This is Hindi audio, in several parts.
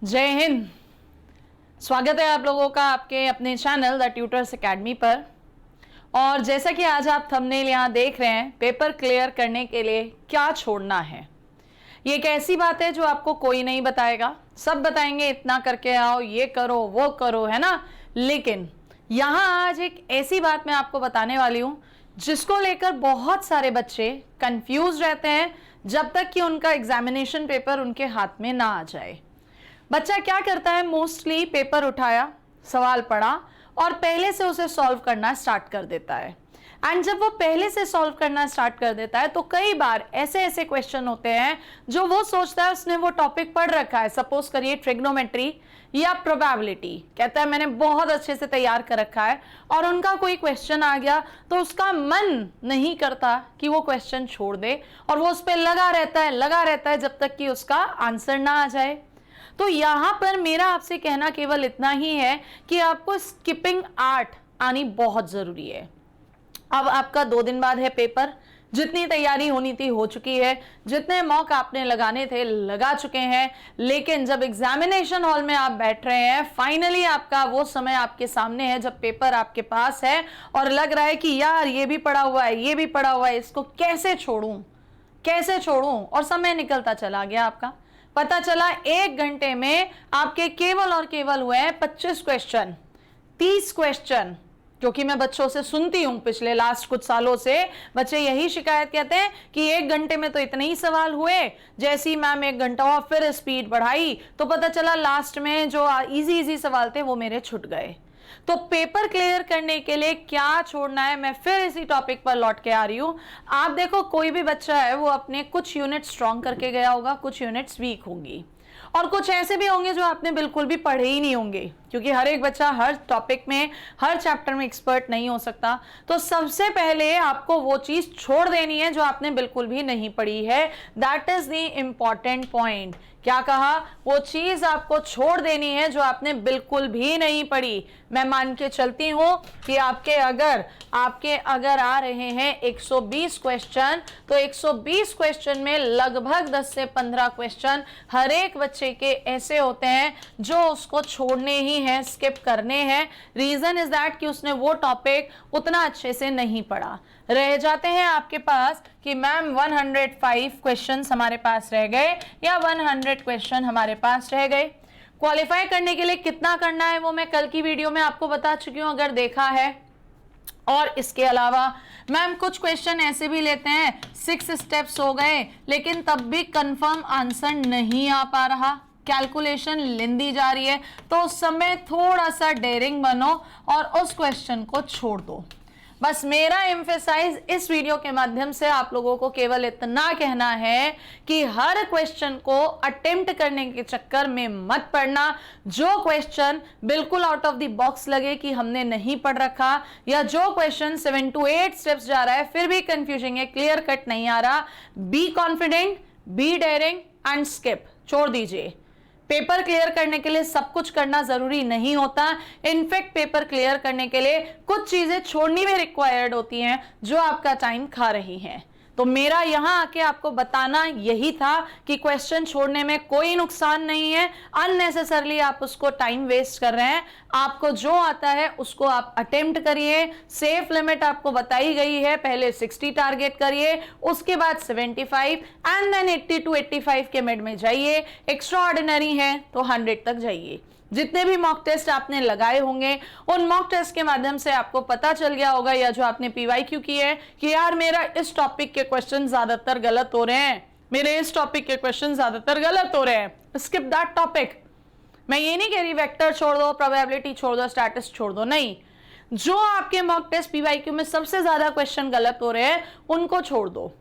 जय हिंद। स्वागत है आप लोगों का आपके अपने चैनल द ट्यूटर्स एकेडमी पर। और जैसा कि आज आप थंबनेल यहाँ देख रहे हैं, पेपर क्लियर करने के लिए क्या छोड़ना है, ये एक ऐसी बात है जो आपको कोई नहीं बताएगा। सब बताएंगे इतना करके आओ, ये करो वो करो, है ना। लेकिन यहाँ आज एक ऐसी बात मैं आपको बताने वाली हूँ जिसको लेकर बहुत सारे बच्चे कंफ्यूज रहते हैं जब तक कि उनका एग्जामिनेशन पेपर उनके हाथ में ना आ जाए। बच्चा क्या करता है, मोस्टली पेपर उठाया, सवाल पढ़ा और पहले से उसे सॉल्व करना स्टार्ट कर देता है। एंड जब वो पहले से सॉल्व करना स्टार्ट कर देता है तो कई बार ऐसे ऐसे क्वेश्चन होते हैं जो वो सोचता है उसने वो टॉपिक पढ़ रखा है। सपोज करिए ट्रिग्नोमेट्री या प्रोबेबिलिटी, कहता है मैंने बहुत अच्छे से तैयार कर रखा है, और उनका कोई क्वेश्चन आ गया तो उसका मन नहीं करता कि वो क्वेश्चन छोड़ दे और वो उस पर लगा रहता है जब तक कि उसका आंसर ना आ जाए। तो यहां पर मेरा आपसे कहना केवल इतना ही है कि आपको स्किपिंग आर्ट आनी बहुत जरूरी है। अब आपका 2 दिन बाद है पेपर, जितनी तैयारी होनी थी हो चुकी है, जितने मॉक आपने लगाने थे लगा चुके हैं, लेकिन जब एग्जामिनेशन हॉल में आप बैठ रहे हैं, फाइनली आपका वो समय आपके सामने है जब पेपर आपके पास है और लग रहा है कि यार ये भी पड़ा हुआ है, ये भी पड़ा हुआ है, इसको कैसे छोड़ूं, और समय निकलता चला गया आपका। पता चला 1 घंटे में आपके केवल और केवल हुए हैं 25 क्वेश्चन, 30 क्वेश्चन। क्योंकि मैं बच्चों से सुनती हूं पिछले लास्ट कुछ सालों से, बच्चे यही शिकायत कहते हैं कि 1 घंटे में तो इतने ही सवाल हुए, जैसे ही मैम 1 घंटा और फिर स्पीड बढ़ाई तो पता चला लास्ट में जो इजी सवाल थे वो मेरे छूट गए। तो पेपर क्लियर करने के लिए क्या छोड़ना है, मैं फिर इसी टॉपिक पर लौट के आ रही हूं। आप देखो, कोई भी बच्चा है वो अपने कुछ यूनिट स्ट्रॉन्ग करके गया होगा, कुछ यूनिट्स वीक होंगी, और कुछ ऐसे भी होंगे जो आपने बिल्कुल भी पढ़े ही नहीं होंगे, क्योंकि हर एक बच्चा हर टॉपिक में हर चैप्टर में एक्सपर्ट नहीं हो सकता। तो सबसे पहले आपको वो चीज छोड़ देनी है जो आपने बिल्कुल भी नहीं पढ़ी है। That is the important point. क्या कहा? वो चीज आपको छोड़ देनी है जो आपने बिल्कुल भी नहीं पढ़ी। मैं मान के चलती हूं कि आपके अगर आ रहे हैं 120 क्वेश्चन, तो 120 क्वेश्चन में लगभग 10 से 15 क्वेश्चन हर एक बच्चे के ऐसे होते हैं जो उसको छोड़ने ही हैं, स्किप करने हैं। रीजन इज दैट कि उसने वो टॉपिक उतना अच्छे से नहीं पढ़ा। रह जाते हैं आपके पास कि मैम 105 क्वेश्चंस हमारे पास रह गए या 100 क्वेश्चन हमारे पास रह गए। क्वालिफाई करने के लिए कितना करना है वो मैं कल की वीडियो में आपको बता चुकी हूं अगर देखा है। और इसके अलावा मैम कुछ क्वेश्चन ऐसे भी लेते हैं 6 स्टेप्स हो गए लेकिन तब भी कंफर्म आंसर नहीं आ पा रहा, कैलकुलेशन लेंदी जा रही है, तो उस समय थोड़ा सा डेयरिंग बनो और उस क्वेश्चन को छोड़ दो। बस मेरा एम्फेसाइज इस वीडियो के माध्यम से आप लोगों को केवल इतना कहना है कि हर क्वेश्चन को अटेम्प्ट करने के चक्कर में मत पड़ना। जो क्वेश्चन बिल्कुल आउट ऑफ द बॉक्स लगे कि हमने नहीं पढ़ रखा, या जो क्वेश्चन 7 to 8 स्टेप्स जा रहा है फिर भी कंफ्यूजिंग है, क्लियर कट नहीं आ रहा, be confident, be daring and skip, छोड़ दीजिए। पेपर क्लियर करने के लिए सब कुछ करना जरूरी नहीं होता। इनफैक्ट पेपर क्लियर करने के लिए कुछ चीजें छोड़नी भी रिक्वायर्ड होती हैं जो आपका टाइम खा रही हैं। तो मेरा यहां आके आपको बताना यही था कि क्वेश्चन छोड़ने में कोई नुकसान नहीं है। अननेसेसरली आप उसको टाइम वेस्ट कर रहे हैं। आपको जो आता है उसको आप अटेम्प्ट करिए। सेफ लिमिट आपको बताई गई है, पहले 60 टारगेट करिए, उसके बाद 75 एंड देन 80 to 85 के मिड में जाइए। एक्स्ट्रा ऑर्डिनरी है तो 100 तक जाइए। जितने भी मॉक टेस्ट आपने लगाए होंगे उन मॉक टेस्ट के माध्यम से आपको पता चल गया होगा, या जो आपने पीवाईक्यू की है कि यार मेरा इस टॉपिक के क्वेश्चन ज्यादातर गलत हो रहे हैं, मेरे इस टॉपिक के क्वेश्चन ज्यादातर गलत हो रहे हैं, स्किप दैट टॉपिक। मैं ये नहीं कह रही वेक्टर छोड़ दो, प्रोबेबिलिटी छोड़ दो, स्टैटिस छोड़ दो, नहीं। जो आपके मॉक टेस्ट पीवाईक्यू में सबसे ज्यादा क्वेश्चन गलत हो रहे हैं उनको छोड़ दो।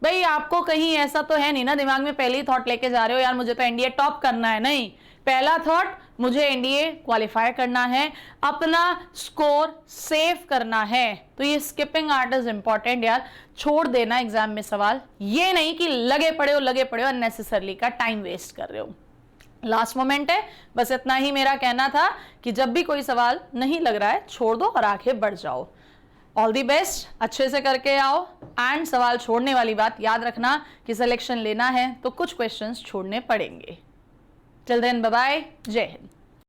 भाई आपको कहीं ऐसा तो है नहीं ना दिमाग में पहले ही थॉट लेके जा रहे हो यार मुझे तो एनडीए टॉप करना है, नहीं। पहला थॉट मुझे एनडीए क्वालिफाई करना है, अपना स्कोर सेव करना है। तो ये स्किपिंग आर्ट इज इंपॉर्टेंट यार, छोड़ देना एग्जाम में सवाल, ये नहीं कि लगे पड़े हो अननेसेसरली का टाइम वेस्ट कर रहे हो। लास्ट मोमेंट है, बस इतना ही मेरा कहना था कि जब भी कोई सवाल नहीं लग रहा है छोड़ दो और आगे बढ़ जाओ। ऑल दी बेस्ट, अच्छे से करके आओ। एंड सवाल छोड़ने वाली बात याद रखना कि सिलेक्शन लेना है तो कुछ क्वेश्चंस छोड़ने पड़ेंगे। टिल देन बाय बाय, जय हिंद।